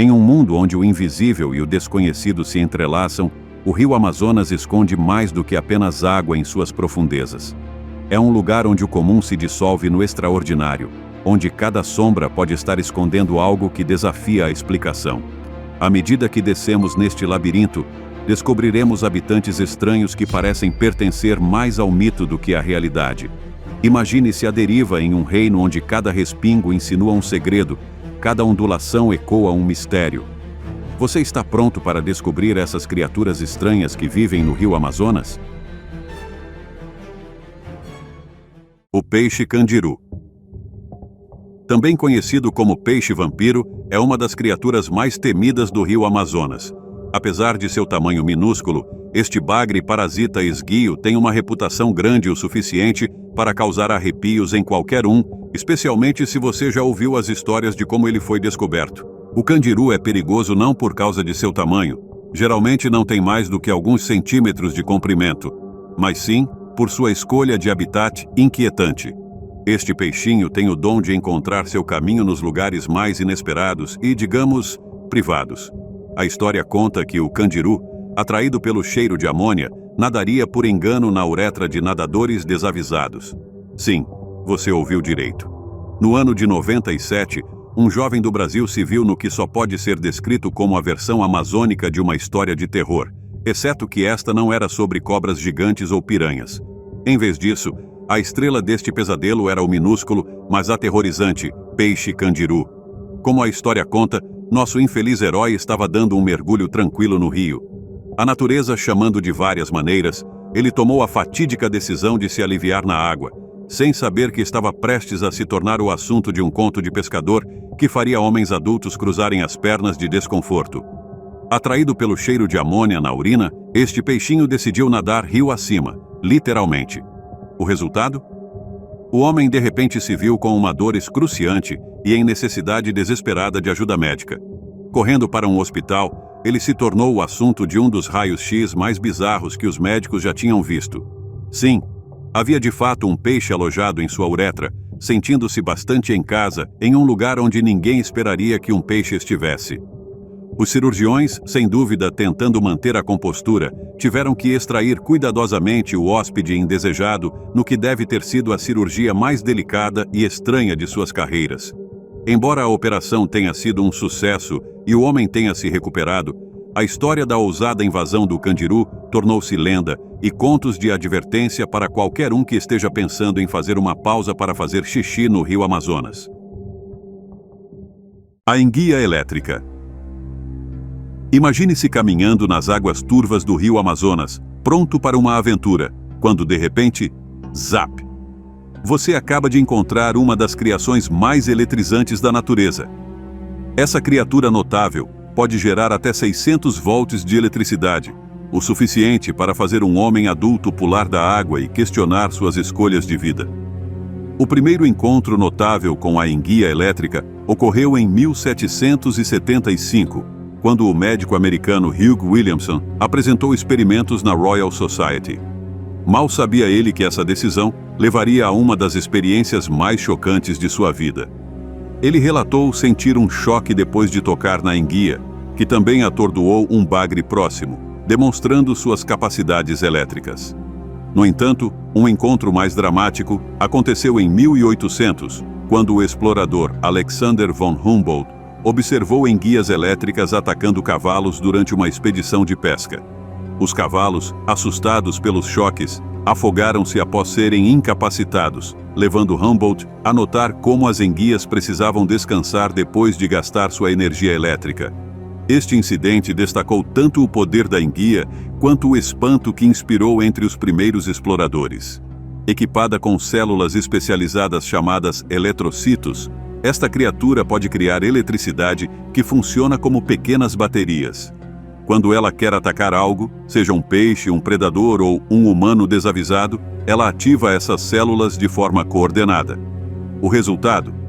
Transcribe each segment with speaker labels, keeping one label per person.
Speaker 1: Em um mundo onde o invisível e o desconhecido se entrelaçam, o rio Amazonas esconde mais do que apenas água em suas profundezas. É um lugar onde o comum se dissolve no extraordinário, onde cada sombra pode estar escondendo algo que desafia a explicação. À medida que descemos neste labirinto, descobriremos habitantes estranhos que parecem pertencer mais ao mito do que à realidade. Imagine-se à deriva em um reino onde cada respingo insinua um segredo, cada ondulação ecoa um mistério. Você está pronto para descobrir essas criaturas estranhas que vivem no rio Amazonas? O peixe candiru. Também conhecido como peixe-vampiro, é uma das criaturas mais temidas do rio Amazonas. Apesar de seu tamanho minúsculo, este bagre parasita esguio tem uma reputação grande o suficiente para causar arrepios em qualquer um, especialmente se você já ouviu as histórias de como ele foi descoberto. O candiru é perigoso não por causa de seu tamanho, geralmente não tem mais do que alguns centímetros de comprimento, mas sim por sua escolha de habitat inquietante. Este peixinho tem o dom de encontrar seu caminho nos lugares mais inesperados e, digamos, privados. A história conta que o candiru, atraído pelo cheiro de amônia, nadaria por engano na uretra de nadadores desavisados. Sim, você ouviu direito. No ano de 97, um jovem do Brasil se viu no que só pode ser descrito como a versão amazônica de uma história de terror, exceto que esta não era sobre cobras gigantes ou piranhas. Em vez disso, a estrela deste pesadelo era o minúsculo, mas aterrorizante, peixe candiru. Como a história conta, nosso infeliz herói estava dando um mergulho tranquilo no rio. A natureza chamando de várias maneiras, ele tomou a fatídica decisão de se aliviar na água, sem saber que estava prestes a se tornar o assunto de um conto de pescador que faria homens adultos cruzarem as pernas de desconforto. Atraído pelo cheiro de amônia na urina, este peixinho decidiu nadar rio acima, literalmente. O resultado? O homem de repente se viu com uma dor excruciante e em necessidade desesperada de ajuda médica. Correndo para um hospital, ele se tornou o assunto de um dos raios-x mais bizarros que os médicos já tinham visto. Sim, havia de fato um peixe alojado em sua uretra, sentindo-se bastante em casa, em um lugar onde ninguém esperaria que um peixe estivesse. Os cirurgiões, sem dúvida tentando manter a compostura, tiveram que extrair cuidadosamente o hóspede indesejado no que deve ter sido a cirurgia mais delicada e estranha de suas carreiras. Embora a operação tenha sido um sucesso e o homem tenha se recuperado, a história da ousada invasão do candiru tornou-se lenda e contos de advertência para qualquer um que esteja pensando em fazer uma pausa para fazer xixi no rio Amazonas. A enguia elétrica. Imagine-se caminhando nas águas turvas do rio Amazonas, pronto para uma aventura, quando de repente, zap! Você acaba de encontrar uma das criações mais eletrizantes da natureza. Essa criatura notável pode gerar até 600 volts de eletricidade, o suficiente para fazer um homem adulto pular da água e questionar suas escolhas de vida. O primeiro encontro notável com a enguia elétrica ocorreu em 1775, quando o médico americano Hugh Williamson apresentou experimentos na Royal Society. Mal sabia ele que essa decisão levaria a uma das experiências mais chocantes de sua vida. Ele relatou sentir um choque depois de tocar na enguia, que também atordoou um bagre próximo, demonstrando suas capacidades elétricas. No entanto, um encontro mais dramático aconteceu em 1800, quando o explorador Alexander von Humboldt observou enguias elétricas atacando cavalos durante uma expedição de pesca. Os cavalos, assustados pelos choques, afogaram-se após serem incapacitados, levando Humboldt a notar como as enguias precisavam descansar depois de gastar sua energia elétrica. Este incidente destacou tanto o poder da enguia quanto o espanto que inspirou entre os primeiros exploradores. Equipada com células especializadas chamadas eletrocitos, esta criatura pode criar eletricidade que funciona como pequenas baterias. Quando ela quer atacar algo, seja um peixe, um predador ou um humano desavisado, ela ativa essas células de forma coordenada. O resultado?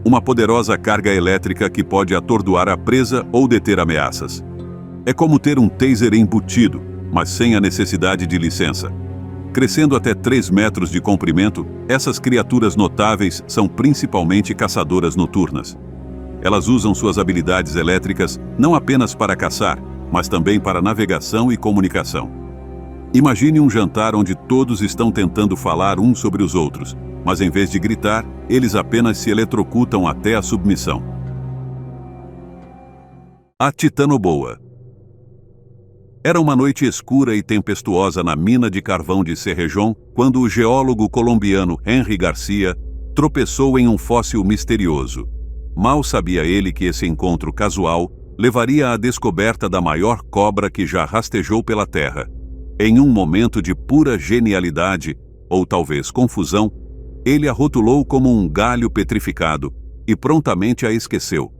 Speaker 1: Uma poderosa carga elétrica que pode atordoar a presa ou deter ameaças. É como ter um taser embutido, mas sem a necessidade de licença. Crescendo até 3 metros de comprimento, essas criaturas notáveis são principalmente caçadoras noturnas. Elas usam suas habilidades elétricas não apenas para caçar, mas também para navegação e comunicação. Imagine um jantar onde todos estão tentando falar uns sobre os outros, mas em vez de gritar, eles apenas se eletrocutam até a submissão. A Titanoboa. Era uma noite escura e tempestuosa na mina de carvão de Cerrejón, quando o geólogo colombiano Henry Garcia tropeçou em um fóssil misterioso. Mal sabia ele que esse encontro casual levaria à descoberta da maior cobra que já rastejou pela Terra. Em um momento de pura genialidade, ou talvez confusão, ele a rotulou como um galho petrificado e prontamente a esqueceu.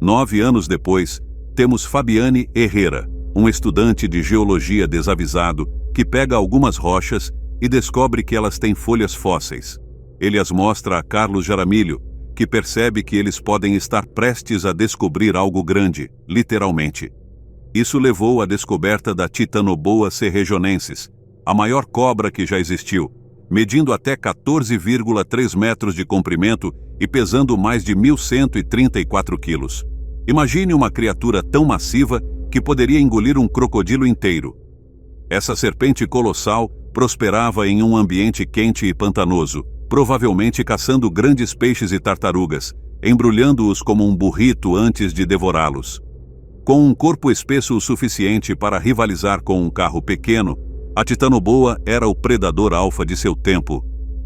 Speaker 1: 9 anos depois, temos Fabiane Herrera, um estudante de geologia desavisado que pega algumas rochas e descobre que elas têm folhas fósseis. Ele as mostra a Carlos Jaramillo, que percebe que eles podem estar prestes a descobrir algo grande, literalmente. Isso levou à descoberta da Titanoboa cerrejonensis, a maior cobra que já existiu, medindo até 14,3 metros de comprimento e pesando mais de 1.134 quilos. Imagine uma criatura tão massiva que poderia engolir um crocodilo inteiro. Essa serpente colossal prosperava em um ambiente quente e pantanoso, provavelmente caçando grandes peixes e tartarugas, embrulhando-os como um burrito antes de devorá-los. Com um corpo espesso o suficiente para rivalizar com um carro pequeno, a Titanoboa era o predador alfa de seu tempo.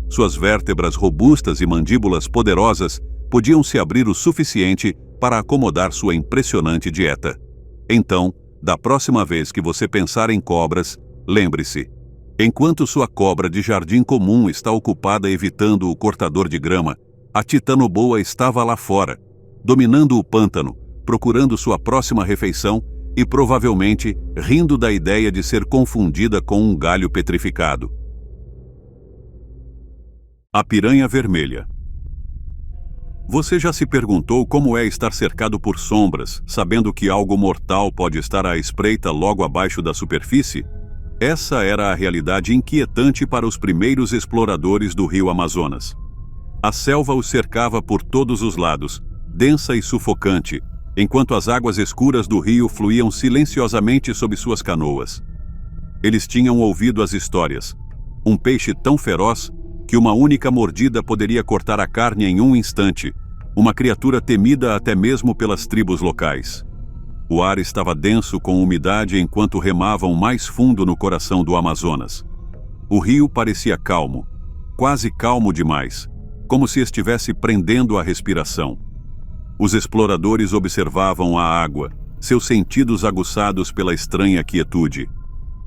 Speaker 1: Suas vértebras robustas e mandíbulas poderosas podiam se abrir o suficiente para acomodar sua impressionante dieta. Então, da próxima vez que você pensar em cobras, lembre-se: enquanto sua cobra de jardim comum está ocupada evitando o cortador de grama, a Titanoboa estava lá fora, dominando o pântano, procurando sua próxima refeição e provavelmente rindo da ideia de ser confundida com um galho petrificado. A piranha vermelha. Você já se perguntou como é estar cercado por sombras, sabendo que algo mortal pode estar à espreita logo abaixo da superfície? Essa era a realidade inquietante para os primeiros exploradores do rio Amazonas. A selva os cercava por todos os lados, densa e sufocante, enquanto as águas escuras do rio fluíam silenciosamente sob suas canoas. Eles tinham ouvido as histórias. Um peixe tão feroz que uma única mordida poderia cortar a carne em um instante, uma criatura temida até mesmo pelas tribos locais. O ar estava denso com umidade enquanto remavam mais fundo no coração do Amazonas. O rio parecia calmo, quase calmo demais, como se estivesse prendendo a respiração. Os exploradores observavam a água, seus sentidos aguçados pela estranha quietude.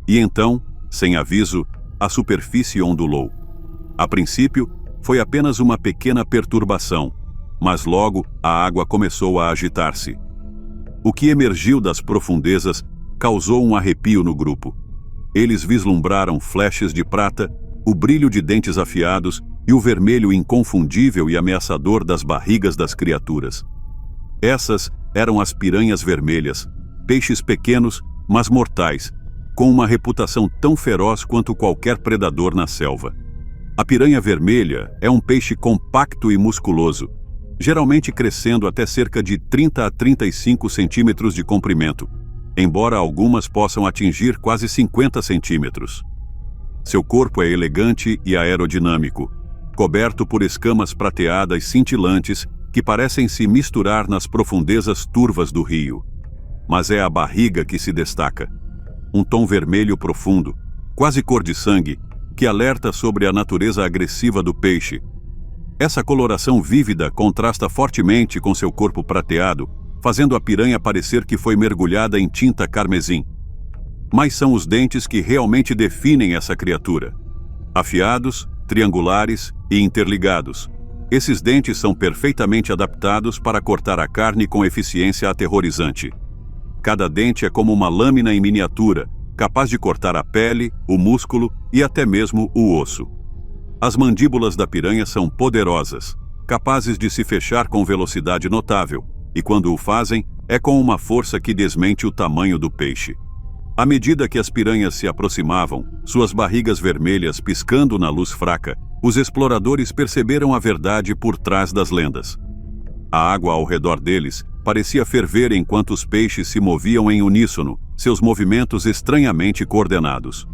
Speaker 1: E então, sem aviso, a superfície ondulou. A princípio, foi apenas uma pequena perturbação, mas logo a água começou a agitar-se. O que emergiu das profundezas causou um arrepio no grupo. Eles vislumbraram flechas de prata, o brilho de dentes afiados e o vermelho inconfundível e ameaçador das barrigas das criaturas. Essas eram as piranhas vermelhas, peixes pequenos, mas mortais, com uma reputação tão feroz quanto qualquer predador na selva. A piranha vermelha é um peixe compacto e musculoso, geralmente crescendo até cerca de 30 a 35 centímetros de comprimento, embora algumas possam atingir quase 50 centímetros. Seu corpo é elegante e aerodinâmico, coberto por escamas prateadas cintilantes que parecem se misturar nas profundezas turvas do rio. Mas é a barriga que se destaca. Um tom vermelho profundo, quase cor de sangue, que alerta sobre a natureza agressiva do peixe. Essa coloração vívida contrasta fortemente com seu corpo prateado, fazendo a piranha parecer que foi mergulhada em tinta carmesim. Mas são os dentes que realmente definem essa criatura. Afiados, triangulares e interligados. Esses dentes são perfeitamente adaptados para cortar a carne com eficiência aterrorizante. Cada dente é como uma lâmina em miniatura, capaz de cortar a pele, o músculo e até mesmo o osso. As mandíbulas da piranha são poderosas, capazes de se fechar com velocidade notável, e quando o fazem, é com uma força que desmente o tamanho do peixe. À medida que as piranhas se aproximavam, suas barrigas vermelhas piscando na luz fraca, os exploradores perceberam a verdade por trás das lendas. A água ao redor deles parecia ferver enquanto os peixes se moviam em uníssono, seus movimentos estranhamente coordenados.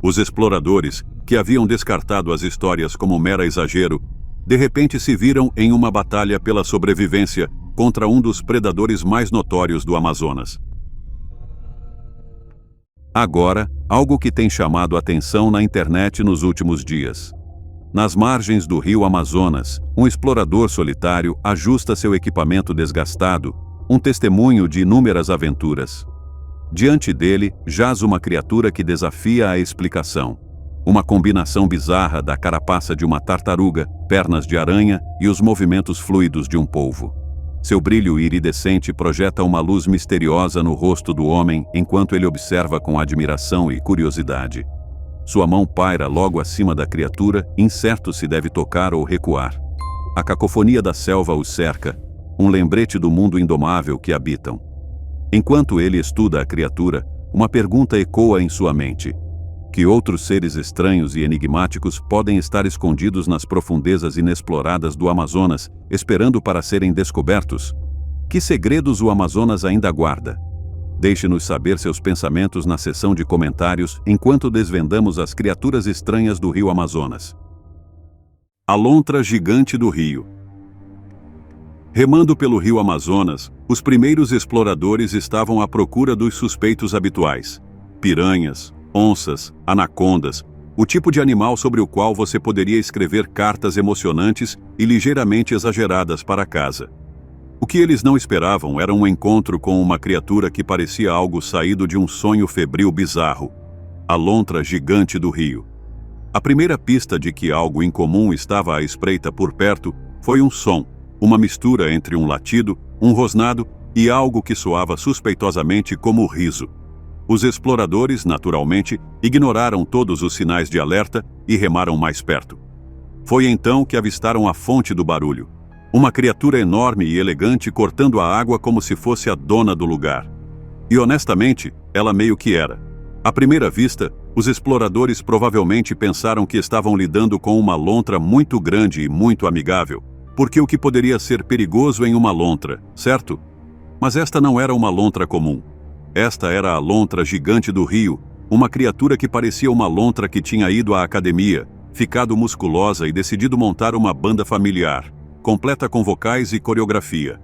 Speaker 1: Os exploradores, que haviam descartado as histórias como mero exagero, de repente se viram em uma batalha pela sobrevivência contra um dos predadores mais notórios do Amazonas. Agora, algo que tem chamado a atenção na internet nos últimos dias. Nas margens do rio Amazonas, um explorador solitário ajusta seu equipamento desgastado, um testemunho de inúmeras aventuras. Diante dele, jaz uma criatura que desafia a explicação. Uma combinação bizarra da carapaça de uma tartaruga, pernas de aranha e os movimentos fluidos de um polvo. Seu brilho iridescente projeta uma luz misteriosa no rosto do homem enquanto ele observa com admiração e curiosidade. Sua mão paira logo acima da criatura, incerto se deve tocar ou recuar. A cacofonia da selva os cerca, um lembrete do mundo indomável que habitam. Enquanto ele estuda a criatura, uma pergunta ecoa em sua mente. Que outros seres estranhos e enigmáticos podem estar escondidos nas profundezas inexploradas do Amazonas, esperando para serem descobertos? Que segredos o Amazonas ainda guarda? Deixe-nos saber seus pensamentos na seção de comentários enquanto desvendamos as criaturas estranhas do rio Amazonas. A lontra gigante do rio. Remando pelo rio Amazonas, os primeiros exploradores estavam à procura dos suspeitos habituais: piranhas, onças, anacondas, o tipo de animal sobre o qual você poderia escrever cartas emocionantes e ligeiramente exageradas para casa. O que eles não esperavam era um encontro com uma criatura que parecia algo saído de um sonho febril bizarro: a lontra gigante do rio. A primeira pista de que algo incomum estava à espreita por perto foi um som, uma mistura entre um latido, um rosnado e algo que soava suspeitosamente como riso. Os exploradores, naturalmente, ignoraram todos os sinais de alerta e remaram mais perto. Foi então que avistaram a fonte do barulho. Uma criatura enorme e elegante cortando a água como se fosse a dona do lugar. E honestamente, ela meio que era. À primeira vista, os exploradores provavelmente pensaram que estavam lidando com uma lontra muito grande e muito amigável, porque o que poderia ser perigoso em uma lontra, certo? Mas esta não era uma lontra comum. Esta era a lontra gigante do rio, uma criatura que parecia uma lontra que tinha ido à academia, ficado musculosa e decidido montar uma banda familiar, completa com vocais e coreografia.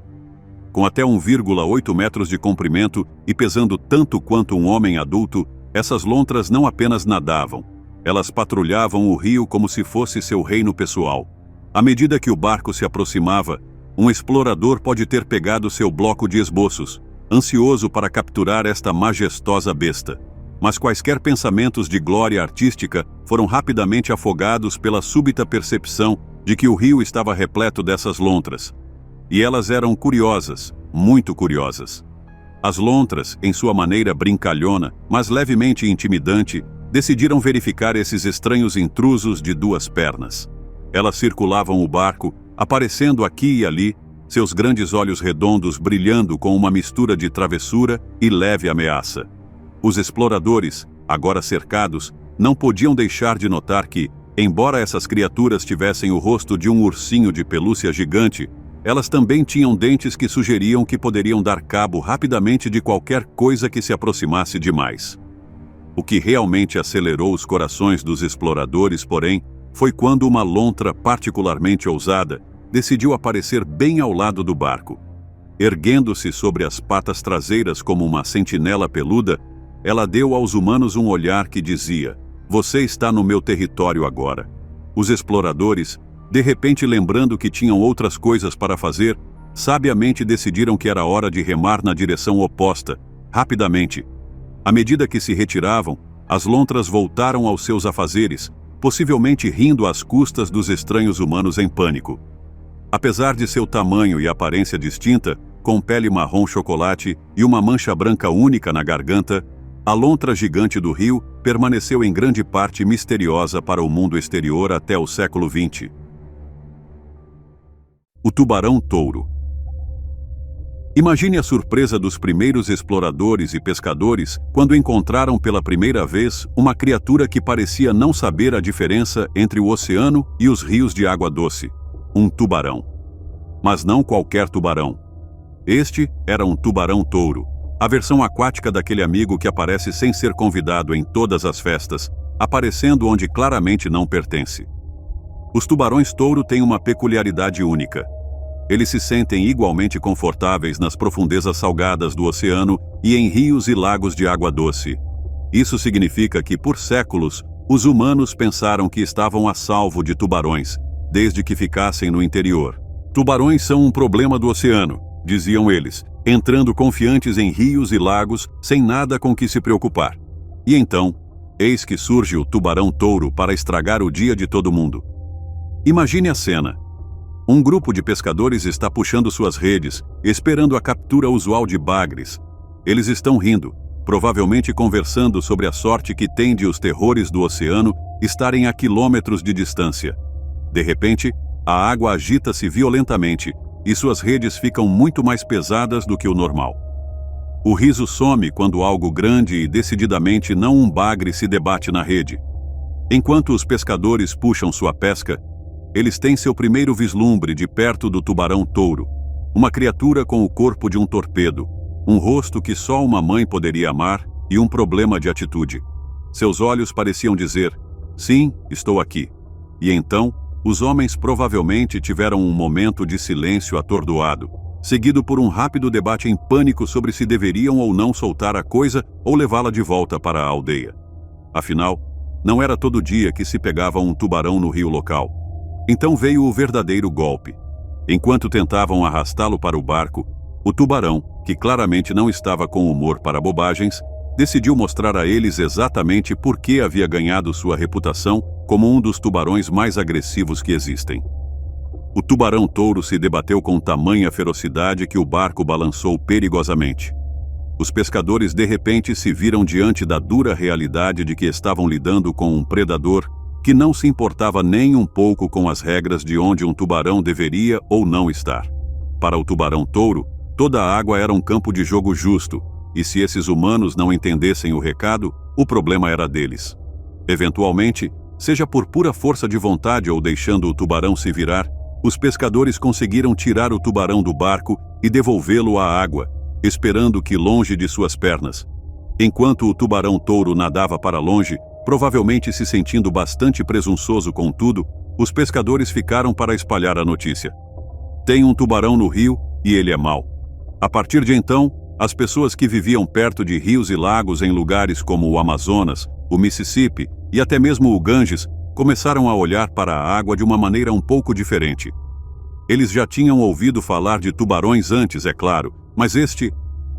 Speaker 1: Com até 1,8 metros de comprimento e pesando tanto quanto um homem adulto, essas lontras não apenas nadavam, elas patrulhavam o rio como se fosse seu reino pessoal. À medida que o barco se aproximava, um explorador pode ter pegado seu bloco de esboços, ansioso para capturar esta majestosa besta. Mas quaisquer pensamentos de glória artística foram rapidamente afogados pela súbita percepção de que o rio estava repleto dessas lontras. E elas eram curiosas, muito curiosas. As lontras, em sua maneira brincalhona, mas levemente intimidante, decidiram verificar esses estranhos intrusos de duas pernas. Elas circulavam o barco, aparecendo aqui e ali, seus grandes olhos redondos brilhando com uma mistura de travessura e leve ameaça. Os exploradores, agora cercados, não podiam deixar de notar que, embora essas criaturas tivessem o rosto de um ursinho de pelúcia gigante, elas também tinham dentes que sugeriam que poderiam dar cabo rapidamente de qualquer coisa que se aproximasse demais. O que realmente acelerou os corações dos exploradores, porém, foi quando uma lontra particularmente ousada decidiu aparecer bem ao lado do barco. Erguendo-se sobre as patas traseiras como uma sentinela peluda, ela deu aos humanos um olhar que dizia: "Você está no meu território agora." Os exploradores, de repente lembrando que tinham outras coisas para fazer, sabiamente decidiram que era hora de remar na direção oposta, rapidamente. À medida que se retiravam, as lontras voltaram aos seus afazeres, possivelmente rindo às custas dos estranhos humanos em pânico. Apesar de seu tamanho e aparência distinta, com pele marrom chocolate e uma mancha branca única na garganta, a lontra gigante do rio permaneceu em grande parte misteriosa para o mundo exterior até o século XX. O tubarão-touro. Imagine a surpresa dos primeiros exploradores e pescadores quando encontraram pela primeira vez uma criatura que parecia não saber a diferença entre o oceano e os rios de água doce: um tubarão. mas não qualquer tubarão. Este era um tubarão-touro, a versão aquática daquele amigo que aparece sem ser convidado em todas as festas, aparecendo onde claramente não pertence. Os tubarões-touro têm uma peculiaridade única. Eles se sentem igualmente confortáveis nas profundezas salgadas do oceano e em rios e lagos de água doce. Isso significa que, por séculos, os humanos pensaram que estavam a salvo de tubarões, desde que ficassem no interior. Tubarões são um problema do oceano, diziam eles, entrando confiantes em rios e lagos sem nada com que se preocupar. E então, eis que surge o tubarão-touro para estragar o dia de todo mundo. Imagine a cena. Um grupo de pescadores está puxando suas redes, esperando a captura usual de bagres. Eles estão rindo, provavelmente conversando sobre a sorte que tem de os terrores do oceano estarem a quilômetros de distância. De repente, a água agita-se violentamente e suas redes ficam muito mais pesadas do que o normal. O riso some quando algo grande e decididamente não um bagre se debate na rede. Enquanto os pescadores puxam sua pesca, eles têm seu primeiro vislumbre de perto do tubarão-touro, uma criatura com o corpo de um torpedo, um rosto que só uma mãe poderia amar e um problema de atitude. Seus olhos pareciam dizer, sim, estou aqui. E então, os homens provavelmente tiveram um momento de silêncio atordoado, seguido por um rápido debate em pânico sobre se deveriam ou não soltar a coisa ou levá-la de volta para a aldeia. Afinal, não era todo dia que se pegava um tubarão no rio local. Então veio o verdadeiro golpe. Enquanto tentavam arrastá-lo para o barco, o tubarão, que claramente não estava com humor para bobagens, decidiu mostrar a eles exatamente por que havia ganhado sua reputação como um dos tubarões mais agressivos que existem. O tubarão-touro se debateu com tamanha ferocidade que o barco balançou perigosamente. Os pescadores de repente se viram diante da dura realidade de que estavam lidando com um predador que não se importava nem um pouco com as regras de onde um tubarão deveria ou não estar. Para o tubarão-touro, toda a água era um campo de jogo justo, e se esses humanos não entendessem o recado, o problema era deles. Eventualmente, seja por pura força de vontade ou deixando o tubarão se virar, os pescadores conseguiram tirar o tubarão do barco e devolvê-lo à água, esperando que longe de suas pernas. Enquanto o tubarão-touro nadava para longe, provavelmente se sentindo bastante presunçoso com tudo, os pescadores ficaram para espalhar a notícia. Tem um tubarão no rio e ele é mau. A partir de então, as pessoas que viviam perto de rios e lagos em lugares como o Amazonas, o Mississippi e até mesmo o Ganges começaram a olhar para a água de uma maneira um pouco diferente. Eles já tinham ouvido falar de tubarões antes, é claro, mas este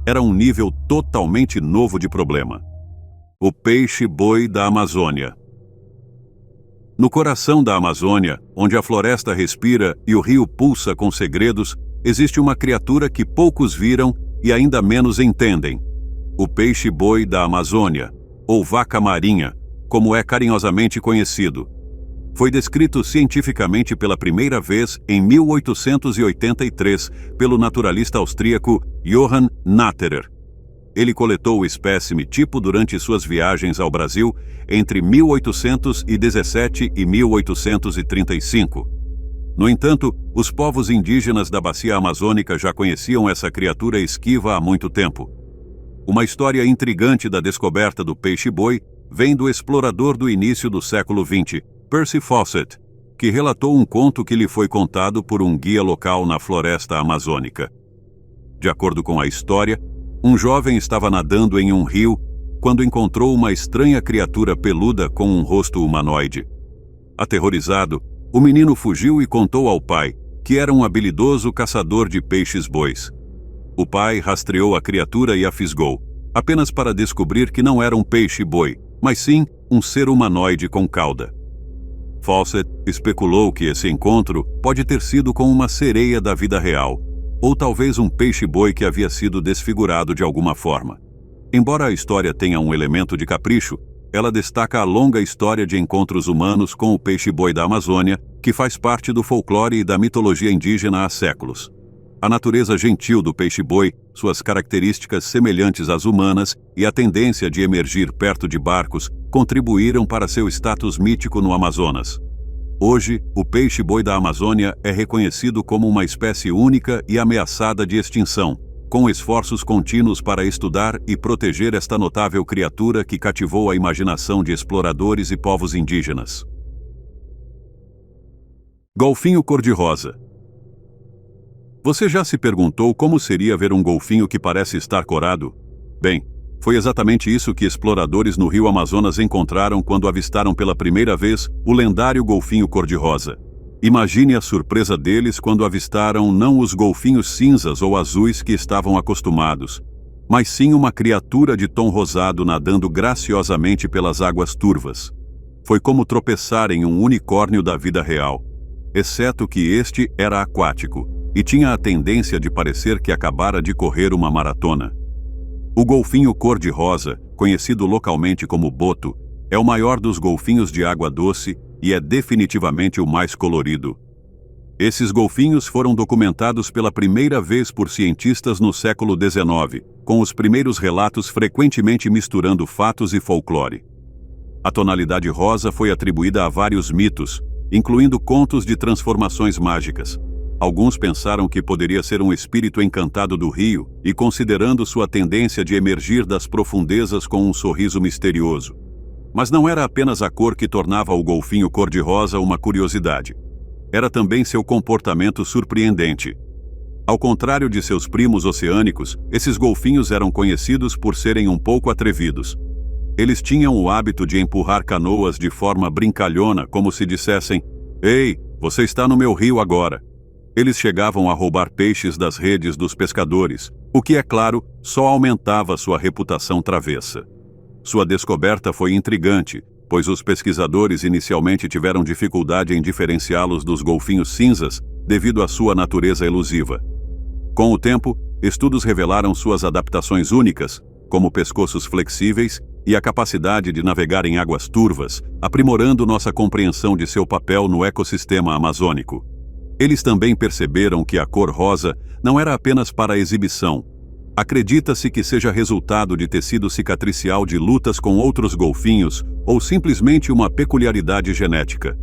Speaker 1: era um nível totalmente novo de problema. O peixe-boi da Amazônia. No coração da Amazônia, onde a floresta respira e o rio pulsa com segredos, existe uma criatura que poucos viram e ainda menos entendem. O peixe-boi da Amazônia, ou vaca marinha, como é carinhosamente conhecido. Foi descrito cientificamente pela primeira vez em 1883 pelo naturalista austríaco Johann Natterer. Ele coletou o espécime tipo durante suas viagens ao Brasil entre 1817 e 1835. No entanto, os povos indígenas da bacia amazônica já conheciam essa criatura esquiva há muito tempo. Uma história intrigante da descoberta do peixe-boi vem do explorador do início do século XX, Percy Fawcett, que relatou um conto que lhe foi contado por um guia local na floresta amazônica. De acordo com a história, um jovem estava nadando em um rio quando encontrou uma estranha criatura peluda com um rosto humanoide. Aterrorizado, o menino fugiu e contou ao pai, que era um habilidoso caçador de peixes-bois. O pai rastreou a criatura e a fisgou, apenas para descobrir que não era um peixe-boi, mas sim um ser humanoide com cauda. Fawcett especulou que esse encontro pode ter sido com uma sereia da vida real, ou talvez um peixe-boi que havia sido desfigurado de alguma forma. Embora a história tenha um elemento de capricho, ela destaca a longa história de encontros humanos com o peixe-boi da Amazônia, que faz parte do folclore e da mitologia indígena há séculos. A natureza gentil do peixe-boi, suas características semelhantes às humanas e a tendência de emergir perto de barcos contribuíram para seu status mítico no Amazonas. Hoje, o peixe-boi da Amazônia é reconhecido como uma espécie única e ameaçada de extinção, com esforços contínuos para estudar e proteger esta notável criatura que cativou a imaginação de exploradores e povos indígenas. Golfinho cor-de-rosa. Você já se perguntou como seria ver um golfinho que parece estar corado? Bem, foi exatamente isso que exploradores no rio Amazonas encontraram quando avistaram pela primeira vez o lendário golfinho cor-de-rosa. Imagine a surpresa deles quando avistaram não os golfinhos cinzas ou azuis que estavam acostumados, mas sim uma criatura de tom rosado nadando graciosamente pelas águas turvas. Foi como tropeçar em um unicórnio da vida real, exceto que este era aquático e tinha a tendência de parecer que acabara de correr uma maratona. O golfinho cor-de-rosa, conhecido localmente como boto, é o maior dos golfinhos de água doce e é definitivamente o mais colorido. Esses golfinhos foram documentados pela primeira vez por cientistas no século XIX, com os primeiros relatos frequentemente misturando fatos e folclore. A tonalidade rosa foi atribuída a vários mitos, incluindo contos de transformações mágicas. Alguns pensaram que poderia ser um espírito encantado do rio e considerando sua tendência de emergir das profundezas com um sorriso misterioso. Mas não era apenas a cor que tornava o golfinho cor-de-rosa uma curiosidade. Era também seu comportamento surpreendente. Ao contrário de seus primos oceânicos, esses golfinhos eram conhecidos por serem um pouco atrevidos. Eles tinham o hábito de empurrar canoas de forma brincalhona, como se dissessem: "Ei, você está no meu rio agora." Eles chegavam a roubar peixes das redes dos pescadores, o que, é claro, só aumentava sua reputação travessa. Sua descoberta foi intrigante, pois os pesquisadores inicialmente tiveram dificuldade em diferenciá-los dos golfinhos cinzas devido à sua natureza elusiva. Com o tempo, estudos revelaram suas adaptações únicas, como pescoços flexíveis e a capacidade de navegar em águas turvas, aprimorando nossa compreensão de seu papel no ecossistema amazônico. Eles também perceberam que a cor rosa não era apenas para exibição. Acredita-se que seja resultado de tecido cicatricial de lutas com outros golfinhos ou simplesmente uma peculiaridade genética.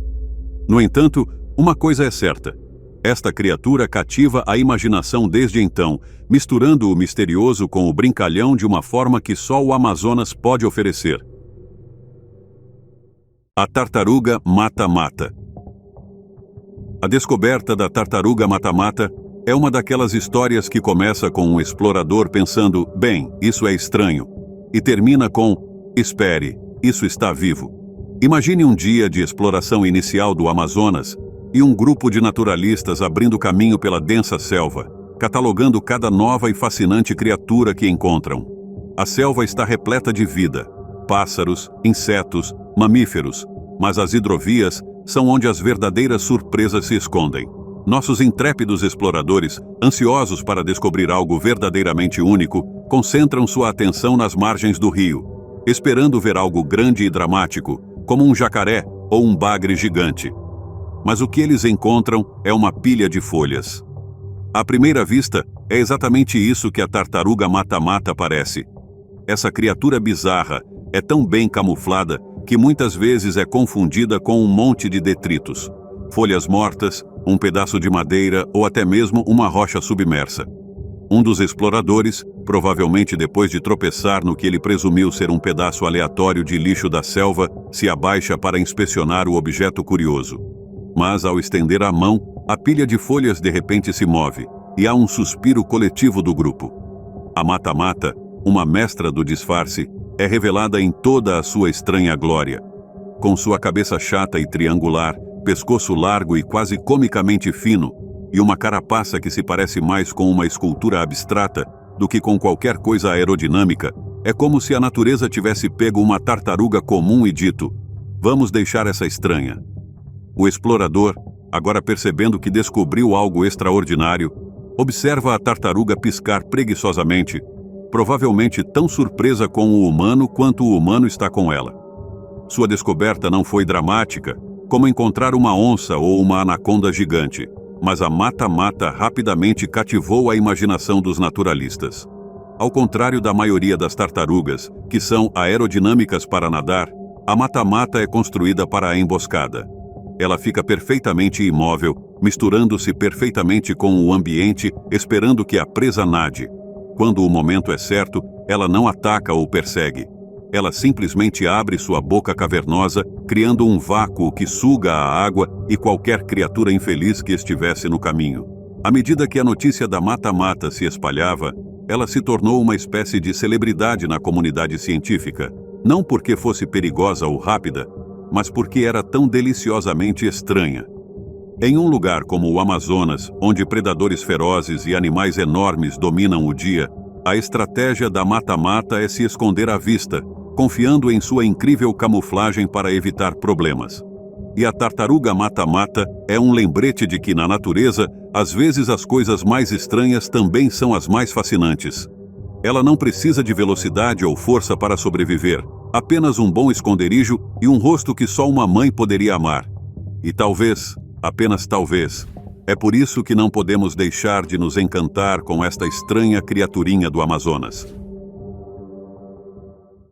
Speaker 1: No entanto, uma coisa é certa: esta criatura cativa a imaginação desde então, misturando o misterioso com o brincalhão de uma forma que só o Amazonas pode oferecer. A tartaruga mata-mata. A descoberta da tartaruga mata-mata é uma daquelas histórias que começa com um explorador pensando: "Bem, isso é estranho", e termina com: "Espere, isso está vivo." Imagine um dia de exploração inicial do Amazonas e um grupo de naturalistas abrindo caminho pela densa selva, catalogando cada nova e fascinante criatura que encontram. A selva está repleta de vida: pássaros, insetos, mamíferos, mas as hidrovias são onde as verdadeiras surpresas se escondem. Nossos intrépidos exploradores, ansiosos para descobrir algo verdadeiramente único, concentram sua atenção nas margens do rio, esperando ver algo grande e dramático, como um jacaré ou um bagre gigante. Mas o que eles encontram é uma pilha de folhas. À primeira vista, é exatamente isso que a tartaruga mata-mata parece. Essa criatura bizarra é tão bem camuflada que muitas vezes é confundida com um monte de detritos, folhas mortas, um pedaço de madeira ou até mesmo uma rocha submersa. Um dos exploradores, provavelmente depois de tropeçar no que ele presumiu ser um pedaço aleatório de lixo da selva, se abaixa para inspecionar o objeto curioso. Mas ao estender a mão, a pilha de folhas de repente se move, e há um suspiro coletivo do grupo. A mata-mata, uma mestra do disfarce, é revelada em toda a sua estranha glória. Com sua cabeça chata e triangular, pescoço largo e quase comicamente fino, e uma carapaça que se parece mais com uma escultura abstrata do que com qualquer coisa aerodinâmica, é como se a natureza tivesse pego uma tartaruga comum e dito: "Vamos deixar essa estranha." O explorador, agora percebendo que descobriu algo extraordinário, observa a tartaruga piscar preguiçosamente, provavelmente tão surpresa com o humano quanto o humano está com ela. Sua descoberta não foi dramática, como encontrar uma onça ou uma anaconda gigante, mas a mata-mata rapidamente cativou a imaginação dos naturalistas. Ao contrário da maioria das tartarugas, que são aerodinâmicas para nadar, a mata-mata é construída para a emboscada. Ela fica perfeitamente imóvel, misturando-se perfeitamente com o ambiente, esperando que a presa nade. Quando o momento é certo, ela não ataca ou persegue. Ela simplesmente abre sua boca cavernosa, criando um vácuo que suga a água e qualquer criatura infeliz que estivesse no caminho. À medida que a notícia da mata-mata se espalhava, ela se tornou uma espécie de celebridade na comunidade científica, não porque fosse perigosa ou rápida, mas porque era tão deliciosamente estranha. Em um lugar como o Amazonas, onde predadores ferozes e animais enormes dominam o dia, a estratégia da mata-mata é se esconder à vista, confiando em sua incrível camuflagem para evitar problemas. E a tartaruga mata-mata é um lembrete de que na natureza, às vezes as coisas mais estranhas também são as mais fascinantes. Ela não precisa de velocidade ou força para sobreviver, apenas um bom esconderijo e um rosto que só uma mãe poderia amar. E talvez, apenas talvez, é por isso que não podemos deixar de nos encantar com esta estranha criaturinha do Amazonas.